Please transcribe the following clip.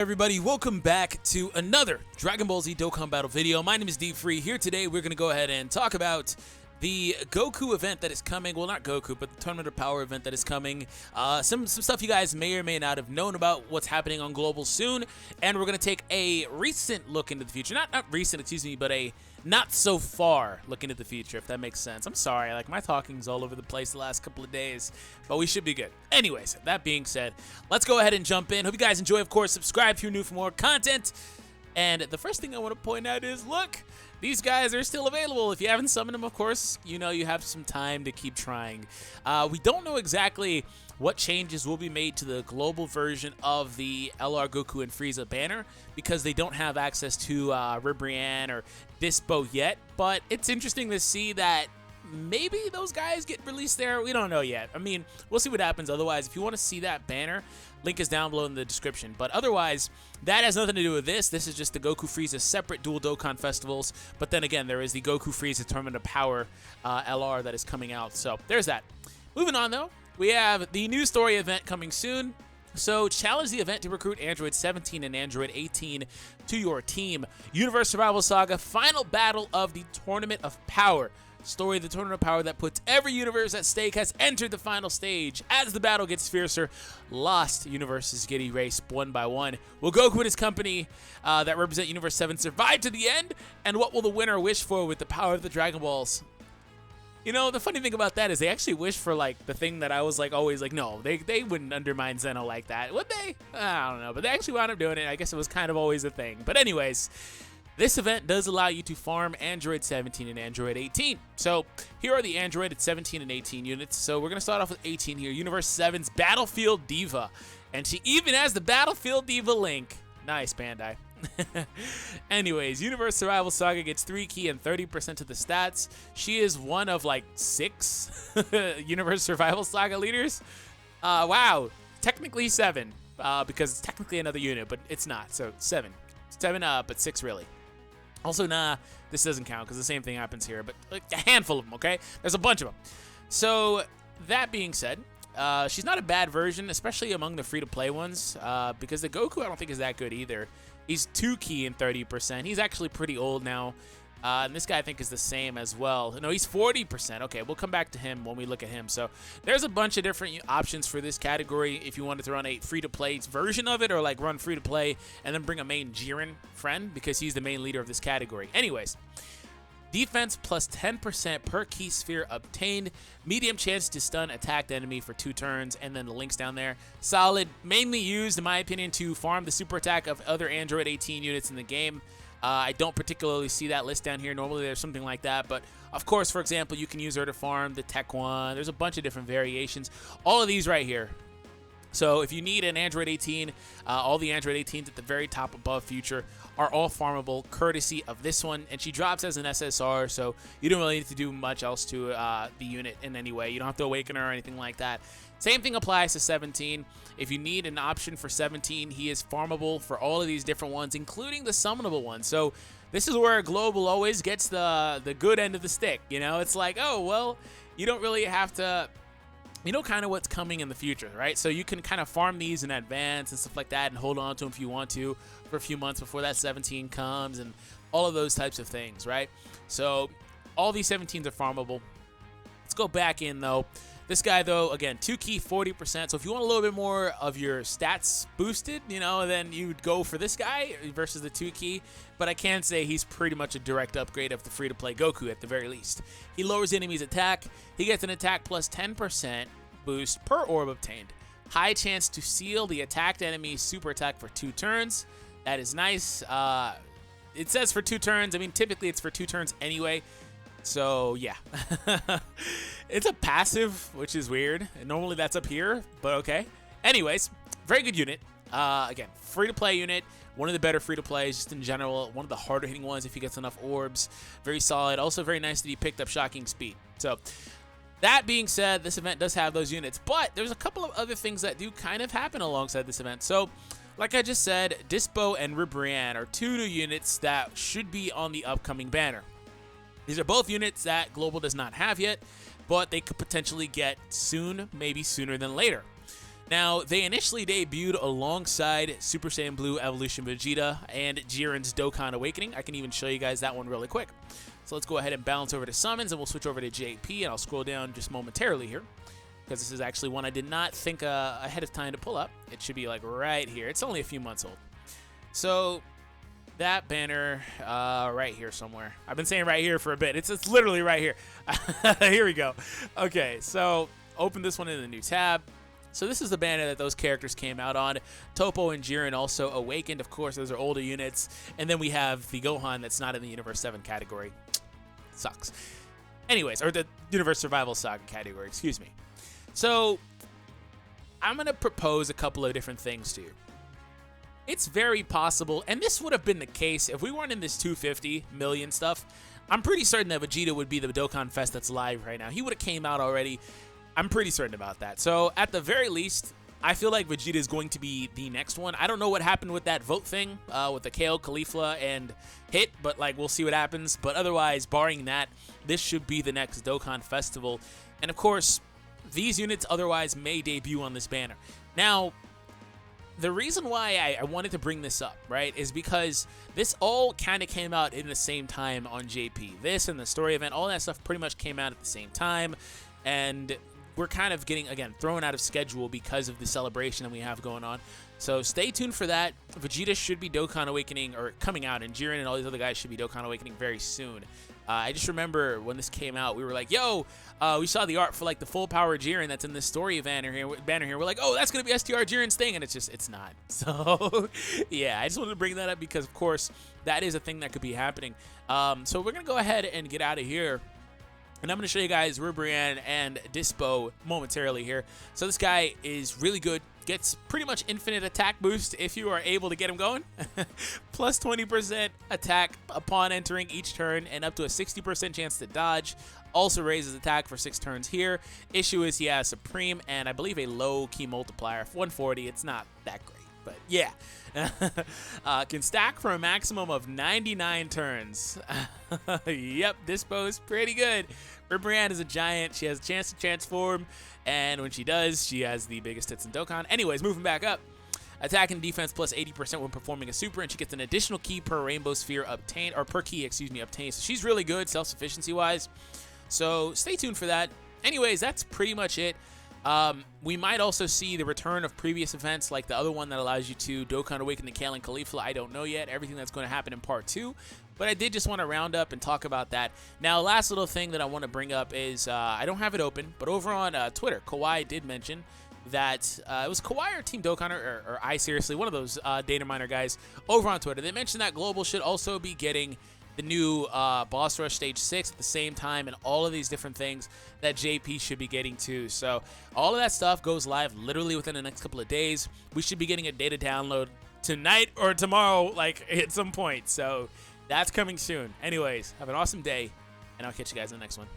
Everybody, welcome back to another Dragon Ball Z Dokkan Battle video. My name is D-Free. Here today, we're going to go ahead and talk about the Goku event that is coming. Well, not Goku, but the Tournament of Power event that is coming. Some stuff you guys may or may not have known about what's happening on Global soon. And we're going to take a recent look into the future. Not recent, excuse me, but a not so far look into the future, if that makes sense. I'm sorry, like my talking's all over the place the last couple of days, but we should be good. Anyways, that being said, let's go ahead and jump in. Hope you guys enjoy. Of course, subscribe if you're new for more content. And the first thing I want to point out is, look, these guys are still available. If you haven't summoned them, of course, you know you have some time to keep trying. We don't know exactly what changes will be made to the global version of the LR Goku and Frieza banner because they don't have access to Ribrianne or Dispo yet, but it's interesting to see that maybe those guys get released there. We don't know yet. I mean, we'll see what happens. Otherwise, if you want to see that banner, link is down below in the description. But otherwise, that has nothing to do with this. This is just the Goku Frieza separate dual Dokkan festivals. But then again, there is the Goku Frieza Tournament of Power LR that is coming out. So there's that. Moving on, though, we have the new story event coming soon. So challenge the event to recruit Android 17 and Android 18 to your team. Universe Survival Saga, final battle of the Tournament of Power. Story of the Tournament of Power that puts every universe at stake has entered the final stage. As the battle gets fiercer, lost universes get erased one by one. Will Goku and his company that represent Universe 7 survive to the end? And what will the winner wish for with the power of the Dragon Balls? You know, the funny thing about that is they actually wish for, like, the thing that I was, like, always like, no, they wouldn't undermine Zeno like that, would they? I don't know, but they actually wound up doing it. I guess it was kind of always a thing. But anyways, this event does allow you to farm Android 17 and Android 18. So here are the Android at 17 and 18 units. So we're going to start off with 18 here. Universe 7's Battlefield Diva. And she even has the Battlefield Diva link. Nice, Bandai. Anyways, Universe Survival Saga gets 3 key and 30% of the stats. She is one of like 6 Universe Survival Saga leaders. Wow, technically 7 because it's technically another unit, but it's not. So 7, but 6 really. Also, nah, this doesn't count because the same thing happens here, but like a handful of them. Okay, there's a bunch of them. So that being said, she's not a bad version, especially among the free-to-play ones, because the Goku I don't think is that good either. He's 2 key and 30%. He's actually pretty old now. And this guy I think is the same as well. No, he's 40%. Okay, we'll come back to him when we look at him. So there's a bunch of different options for this category if you wanted to run a free-to-play version of it or like run free-to-play and then bring a main Jiren friend because he's the main leader of this category. Anyways, defense plus 10% per key sphere obtained. Medium chance to stun attacked enemy for 2 turns. And then the links down there. Solid. Mainly used, in my opinion, to farm the super attack of other Android 18 units in the game. I don't particularly see that list down here. Normally there's something like that. But, of course, for example, you can use her to farm the Tech one. There's a bunch of different variations. All of these right here. So if you need an Android 18, all the Android 18s at the very top above future are all farmable courtesy of this one. And she drops as an SSR, so you don't really need to do much else to the unit in any way. You don't have to awaken her or anything like that. Same thing applies to 17. If you need an option for 17, he is farmable for all of these different ones, including the summonable ones. So this is where Global always gets the good end of the stick. You know, it's like, oh, well, you don't really have to... You know kind of what's coming in the future, right? So you can kind of farm these in advance and stuff like that and hold on to them if you want to for a few months before that 17 comes and all of those types of things, right? So all these 17s are farmable. Let's go back in, though. This guy, though, again, 2 key, 40%. So if you want a little bit more of your stats boosted, you know, then you'd go for this guy versus the 2 key. But I can say he's pretty much a direct upgrade of the free-to-play Goku at the very least. He lowers enemies' attack. He gets an attack plus 10% boost per orb obtained. High chance to seal the attacked enemy's super attack for 2 turns. That is nice. It says for 2 turns. I mean, typically it's for 2 turns anyway. So, yeah. It's a passive, which is weird. Normally that's up here, but okay. Anyways, very good unit. Again, free-to-play unit. One of the better free-to-plays just in general. One of the harder-hitting ones if he gets enough orbs. Very solid. Also very nice that he picked up shocking speed. So, that being said, this event does have those units. But there's a couple of other things that do kind of happen alongside this event. So, like I just said, Dispo and Ribrianne are 2 new units that should be on the upcoming banner. These are both units that Global does not have yet, but they could potentially get soon, maybe sooner than later. Now, they initially debuted alongside Super Saiyan Blue Evolution Vegeta and Jiren's Dokkan Awakening. I can even show you guys that one really quick. So let's go ahead and bounce over to Summons, and we'll switch over to JP, and I'll scroll down just momentarily here, because this is actually one I did not think ahead of time to pull up. It should be like right here. It's only a few months old. So that banner right here somewhere. I've been saying right here for a bit. It's literally right here. Here we go. Okay, so open this one in the new tab. So this is the banner that those characters came out on. Toppo and Jiren also awakened. Of course, those are older units. And then we have the Gohan that's not in the Universe 7 category. Sucks. Anyways, or the Universe Survival Saga category, excuse me. So I'm going to propose a couple of different things to you. It's very possible, and this would have been the case if we weren't in this 250 million stuff. I'm pretty certain that Vegeta would be the Dokkan Fest that's live right now. He would have came out already. I'm pretty certain about that. So at the very least, I feel like Vegeta is going to be the next one. I don't know what happened with that vote thing with the Kale, Caulifla, and Hit, but like we'll see what happens. But otherwise, barring that, this should be the next Dokkan Festival. And of course, these units otherwise may debut on this banner. Now, the reason why I wanted to bring this up, right, is because this all kind of came out in the same time on JP. This and the story event, all that stuff pretty much came out at the same time. And we're kind of getting, again, thrown out of schedule because of the celebration that we have going on. So stay tuned for that. Vegeta should be Dokkan Awakening, or coming out, and Jiren and all these other guys should be Dokkan Awakening very soon. I just remember when this came out, we were like, yo, we saw the art for like the full power Jiren that's in this story banner here. We're like, oh, that's going to be STR Jiren's thing, and it's not. So, yeah, I just wanted to bring that up because, of course, that is a thing that could be happening. So we're going to go ahead and get out of here. And I'm going to show you guys Ribrianne and Dispo momentarily here. So this guy is really good. Gets pretty much infinite attack boost if you are able to get him going. Plus 20% attack upon entering each turn and up to a 60% chance to dodge. Also raises attack for 6 turns here. Issue is he has Supreme and I believe a low key multiplier. 140, it's not that great. But yeah, can stack for a maximum of 99 turns. Yep, Dispo's pretty good. Ribrianne is a giant. She has a chance to transform, and when she does, she has the biggest hits in Dokkan. Anyways, moving back up. Attack and defense plus 80% when performing a super, and she gets an additional key per rainbow sphere obtained, or per key, excuse me, obtained. So she's really good self-sufficiency-wise. So stay tuned for that. Anyways, that's pretty much it. We might also see the return of previous events like the other one that allows you to Dokkan Awaken the Kale and Caulifla. I don't know yet. Everything that's going to happen in part 2. But I did just want to round up and talk about that. Now, last little thing that I want to bring up is I don't have it open, but over on Twitter, Kawhi did mention that it was Kawhi or Team Dokkan or I seriously, one of those data miner guys over on Twitter. They mentioned that Global should also be getting the new Boss Rush Stage 6 at the same time, and all of these different things that JP should be getting too. So all of that stuff goes live literally within the next couple of days. We should be getting a data download tonight or tomorrow, like at some point. So that's coming soon. Anyways, have an awesome day, and I'll catch you guys in the next one.